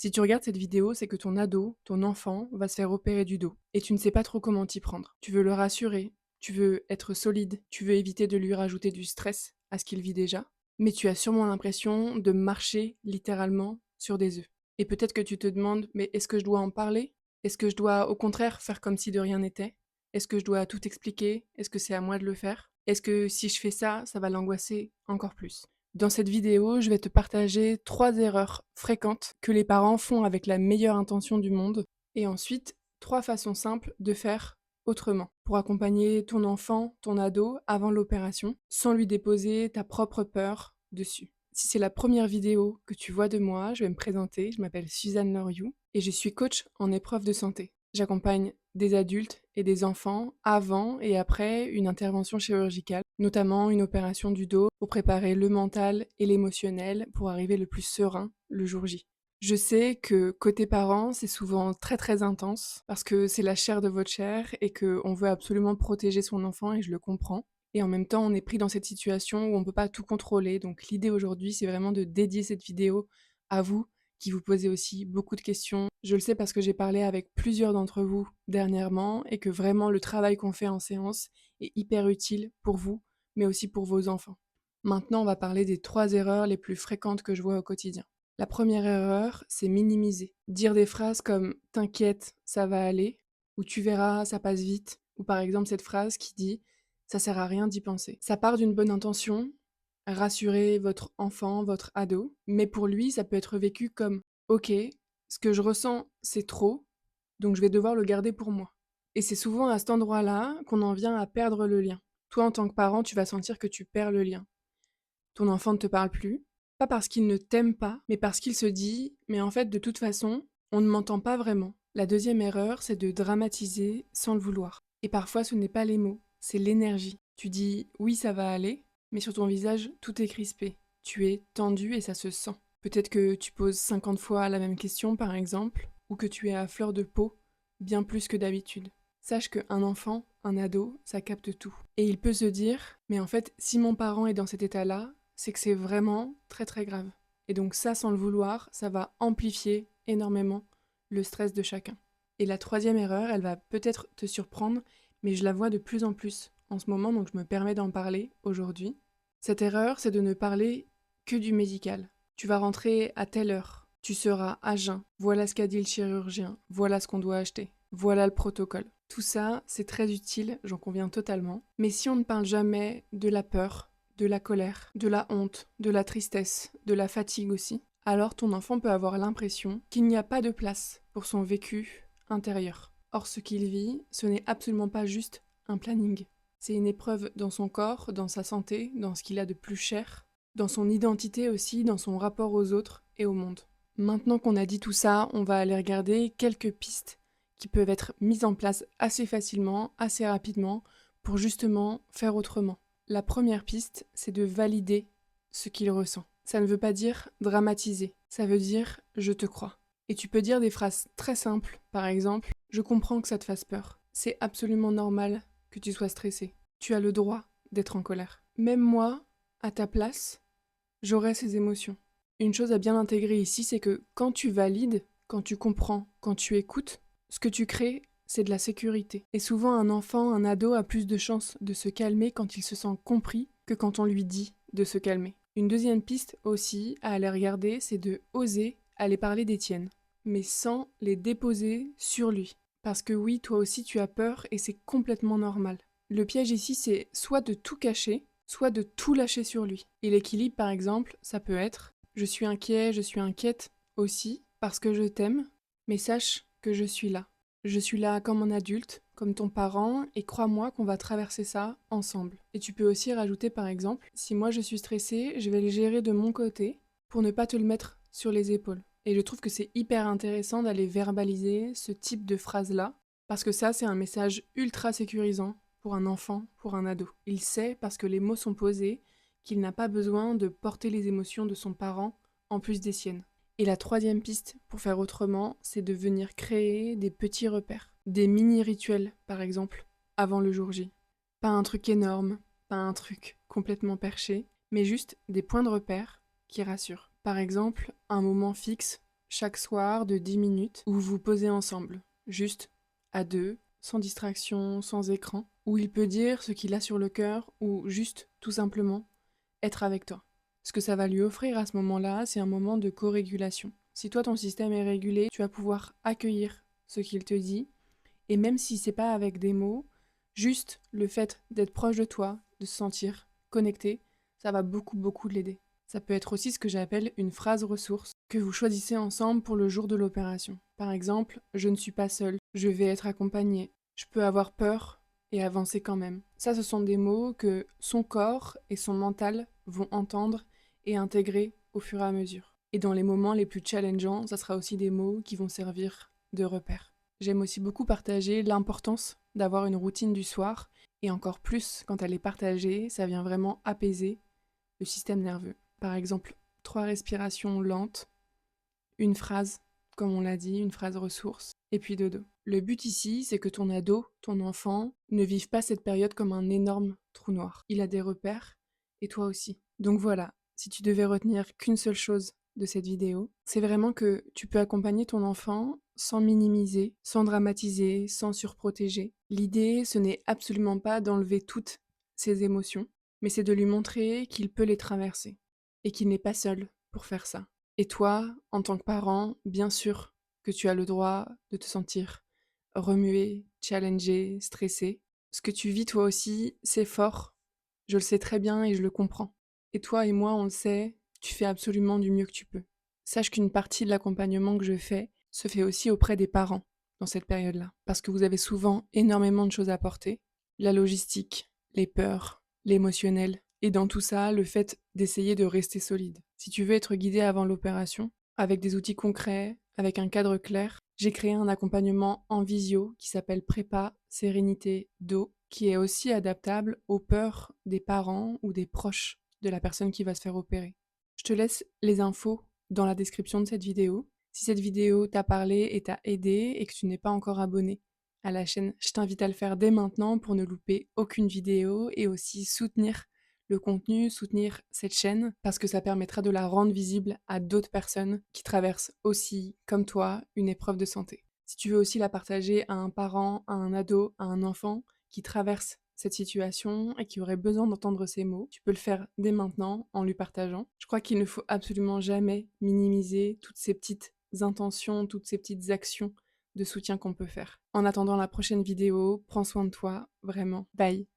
Si tu regardes cette vidéo, c'est que ton ado, ton enfant, va se faire opérer du dos. Et tu ne sais pas trop comment t'y prendre. Tu veux le rassurer, tu veux être solide, tu veux éviter de lui rajouter du stress à ce qu'il vit déjà. Mais tu as sûrement l'impression de marcher littéralement sur des œufs. Et peut-être que tu te demandes, mais est-ce que je dois en parler? Est-ce que je dois au contraire faire comme si de rien n'était? Est-ce que je dois tout expliquer? Est-ce que c'est à moi de le faire? Est-ce que si je fais ça, ça va l'angoisser encore plus? Dans cette vidéo, je vais te partager 3 erreurs fréquentes que les parents font avec la meilleure intention du monde et ensuite 3 façons simples de faire autrement pour accompagner ton enfant, ton ado avant l'opération sans lui déposer ta propre peur dessus. Si c'est la première vidéo que tu vois de moi, je vais me présenter, je m'appelle Suzanne Loriou et je suis coach en épreuve de santé. J'accompagne des adultes et des enfants avant et après une intervention chirurgicale, notamment une opération du dos, pour préparer le mental et l'émotionnel pour arriver le plus serein le jour J. Je sais que côté parents, c'est souvent très très intense parce que c'est la chair de votre chair et qu'on veut absolument protéger son enfant et je le comprends. Et en même temps, on est pris dans cette situation où on ne peut pas tout contrôler. Donc l'idée aujourd'hui, c'est vraiment de dédier cette vidéo à vous qui vous posez aussi beaucoup de questions. Je le sais parce que j'ai parlé avec plusieurs d'entre vous dernièrement et que vraiment le travail qu'on fait en séance est hyper utile pour vous, mais aussi pour vos enfants. Maintenant, on va parler des 3 erreurs les plus fréquentes que je vois au quotidien. La première erreur, c'est minimiser. Dire des phrases comme «T'inquiète, ça va aller» ou «Tu verras, ça passe vite» ou par exemple cette phrase qui dit «Ça sert à rien d'y penser». Ça part d'une bonne intention, rassurer votre enfant, votre ado, mais pour lui, ça peut être vécu comme OK, ce que je ressens, c'est trop, donc je vais devoir le garder pour moi. Et c'est souvent à cet endroit-là qu'on en vient à perdre le lien. Toi, en tant que parent, tu vas sentir que tu perds le lien. Ton enfant ne te parle plus, pas parce qu'il ne t'aime pas, mais parce qu'il se dit mais en fait, de toute façon, on ne m'entend pas vraiment. La deuxième erreur, c'est de dramatiser sans le vouloir. Et parfois, ce n'est pas les mots, c'est l'énergie. Tu dis oui, ça va aller, mais sur ton visage, tout est crispé. Tu es tendu et ça se sent. Peut-être que tu poses 50 fois la même question, par exemple, ou que tu es à fleur de peau, bien plus que d'habitude. Sache qu'un enfant, un ado, ça capte tout. Et il peut se dire, mais en fait, si mon parent est dans cet état-là, c'est que c'est vraiment très très grave. Et donc ça, sans le vouloir, ça va amplifier énormément le stress de chacun. Et la troisième erreur, elle va peut-être te surprendre, mais je la vois de plus en plus en ce moment, donc je me permets d'en parler aujourd'hui. Cette erreur, c'est de ne parler que du médical. Tu vas rentrer à telle heure, tu seras à jeun, voilà ce qu'a dit le chirurgien, voilà ce qu'on doit acheter, voilà le protocole. Tout ça, c'est très utile, j'en conviens totalement. Mais si on ne parle jamais de la peur, de la colère, de la honte, de la tristesse, de la fatigue aussi, alors ton enfant peut avoir l'impression qu'il n'y a pas de place pour son vécu intérieur. Or, ce qu'il vit, ce n'est absolument pas juste un planning. C'est une épreuve dans son corps, dans sa santé, dans ce qu'il a de plus cher, dans son identité aussi, dans son rapport aux autres et au monde. Maintenant qu'on a dit tout ça, on va aller regarder quelques pistes qui peuvent être mises en place assez facilement, assez rapidement, pour justement faire autrement. La première piste, c'est de valider ce qu'il ressent. Ça ne veut pas dire dramatiser, ça veut dire je te crois. Et tu peux dire des phrases très simples, par exemple, je comprends que ça te fasse peur. C'est absolument normal que tu sois stressé. Tu as le droit d'être en colère. Même moi, à ta place, j'aurais ces émotions. Une chose à bien intégrer ici, c'est que quand tu valides, quand tu comprends, quand tu écoutes, ce que tu crées, c'est de la sécurité. Et souvent, un enfant, un ado a plus de chances de se calmer quand il se sent compris que quand on lui dit de se calmer. Une deuxième piste aussi à aller regarder, c'est de oser aller parler des tiennes, mais sans les déposer sur lui. Parce que oui, toi aussi tu as peur et c'est complètement normal. Le piège ici, c'est soit de tout cacher, soit de tout lâcher sur lui. Et l'équilibre, par exemple, ça peut être je suis inquiet, je suis inquiète aussi, parce que je t'aime, mais sache que je suis là. Je suis là comme un adulte, comme ton parent, et crois-moi qu'on va traverser ça ensemble. Et tu peux aussi rajouter, par exemple, si moi je suis stressée, je vais le gérer de mon côté pour ne pas te le mettre sur les épaules. Et je trouve que c'est hyper intéressant d'aller verbaliser ce type de phrase-là, parce que ça, c'est un message ultra sécurisant pour un enfant, pour un ado. Il sait, parce que les mots sont posés, qu'il n'a pas besoin de porter les émotions de son parent en plus des siennes. Et la troisième piste pour faire autrement, c'est de venir créer des petits repères, des mini-rituels par exemple, avant le jour J. Pas un truc énorme, pas un truc complètement perché, mais juste des points de repère qui rassurent. Par exemple, un moment fixe chaque soir de 10 minutes où vous vous posez ensemble, juste à deux, sans distraction, sans écran, où il peut dire ce qu'il a sur le cœur ou juste, tout simplement, être avec toi. Ce que ça va lui offrir à ce moment-là, c'est un moment de co-régulation. Si toi ton système est régulé, tu vas pouvoir accueillir ce qu'il te dit, et même si c'est pas avec des mots, juste le fait d'être proche de toi, de se sentir connecté, ça va beaucoup l'aider. Ça peut être aussi ce que j'appelle une phrase ressource que vous choisissez ensemble pour le jour de l'opération. Par exemple, je ne suis pas seule, je vais être accompagnée, je peux avoir peur et avancer quand même. Ça, ce sont des mots que son corps et son mental vont entendre et intégrer au fur et à mesure. Et dans les moments les plus challengeants, ça sera aussi des mots qui vont servir de repère. J'aime aussi beaucoup partager l'importance d'avoir une routine du soir, et encore plus quand elle est partagée, ça vient vraiment apaiser le système nerveux. Par exemple, 3 respirations lentes, une phrase, comme on l'a dit, une phrase ressource, et puis dodo. Le but ici, c'est que ton ado, ton enfant, ne vive pas cette période comme un énorme trou noir. Il a des repères, et toi aussi. Donc voilà, si tu devais retenir qu'une seule chose de cette vidéo, c'est vraiment que tu peux accompagner ton enfant sans minimiser, sans dramatiser, sans surprotéger. L'idée, ce n'est absolument pas d'enlever toutes ses émotions, mais c'est de lui montrer qu'il peut les traverser et qu'il n'est pas seul pour faire ça. Et toi, en tant que parent, bien sûr que tu as le droit de te sentir remué, challengé, stressé. Ce que tu vis toi aussi, c'est fort. Je le sais très bien et je le comprends. Et toi et moi, on le sait, tu fais absolument du mieux que tu peux. Sache qu'une partie de l'accompagnement que je fais se fait aussi auprès des parents dans cette période-là. Parce que vous avez souvent énormément de choses à porter. La logistique, les peurs, l'émotionnel. Et dans tout ça, le fait d'essayer de rester solide. Si tu veux être guidé avant l'opération, avec des outils concrets, avec un cadre clair, j'ai créé un accompagnement en visio qui s'appelle Prépa Sérénité Do, qui est aussi adaptable aux peurs des parents ou des proches de la personne qui va se faire opérer. Je te laisse les infos dans la description de cette vidéo. Si cette vidéo t'a parlé et t'a aidé et que tu n'es pas encore abonné à la chaîne, je t'invite à le faire dès maintenant pour ne louper aucune vidéo et aussi soutenir le contenu, soutenir cette chaîne, parce que ça permettra de la rendre visible à d'autres personnes qui traversent aussi, comme toi, une épreuve de santé. Si tu veux aussi la partager à un parent, à un ado, à un enfant qui traverse cette situation et qui aurait besoin d'entendre ces mots, tu peux le faire dès maintenant en lui partageant. Je crois qu'il ne faut absolument jamais minimiser toutes ces petites intentions, toutes ces petites actions de soutien qu'on peut faire. En attendant la prochaine vidéo, prends soin de toi, vraiment. Bye.